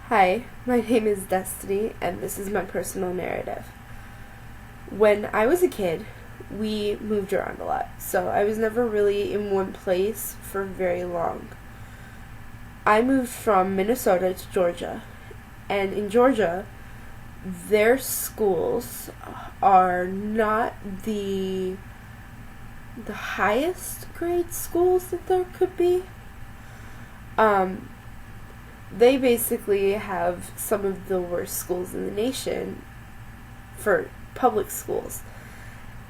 Hi, my name is Destiny, and this is my personal narrative. When I was a kid, we moved around a lot, so I was never really in one place for very long. I moved from Minnesota to Georgia, and in Georgia, their schools are not the highest grade schools that there could be. Um, they basically have some of the worst schools in the nation for public schools.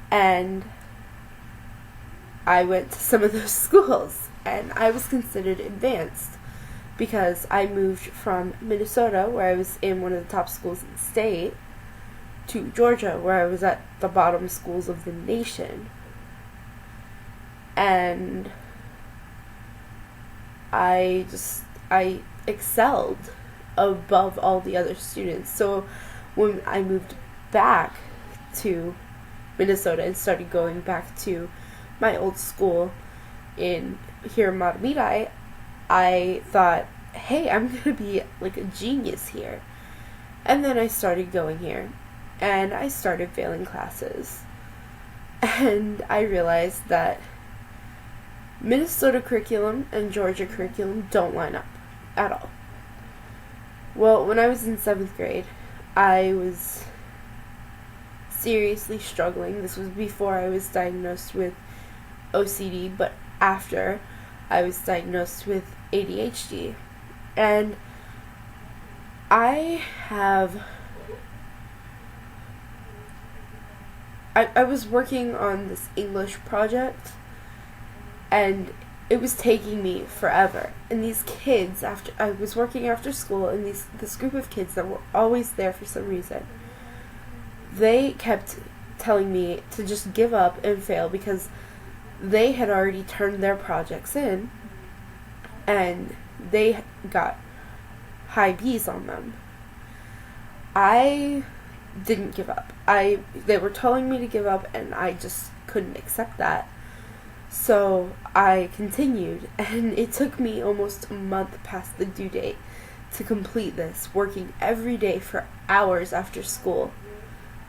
And I went to some of those schools, and I was considered advanced because I moved from Minnesota, where I was in one of the top schools in the state, to Georgia, where I was at the bottom schools of the nation. And I excelled above all the other students. So when I moved back to Minnesota and started going back to my old school here in Matamidi, I thought, hey, I'm going to be like a genius here. And then I started going here, and I started failing classes. And I realized that Minnesota curriculum and Georgia curriculum don't line up at all. Well, when I was in 7th grade, I was seriously struggling. This was before I was diagnosed with OCD, but after I was diagnosed with ADHD. And I was working on this English project, and it was taking me forever. And these kids, after I was working after school, and this group of kids that were always there for some reason, they kept telling me to just give up and fail because they had already turned their projects in, and they got high B's on them. I didn't give up. They were telling me to give up, and I just couldn't accept that. So I continued, and it took me almost a month past the due date to complete this, working every day for hours after school,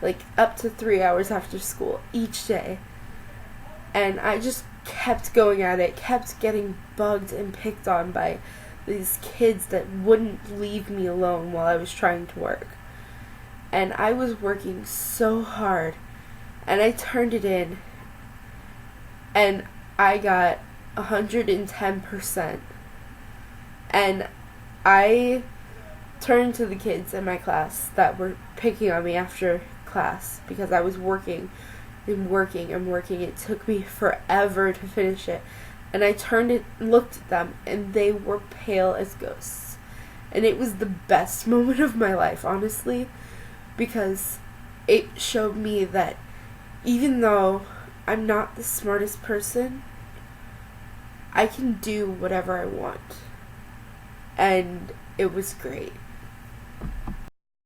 like up to 3 hours after school each day. And I just kept going at it, kept getting bugged and picked on by these kids that wouldn't leave me alone while I was trying to work. And I was working so hard, and I turned it in, and I got 110%. And I turned to the kids in my class that were picking on me after class because I was working and working and working. It took me forever to finish it. And I turned it, looked at them, and they were pale as ghosts. And it was the best moment of my life, honestly, because it showed me that even though I'm not the smartest person, I can do whatever I want. And it was great.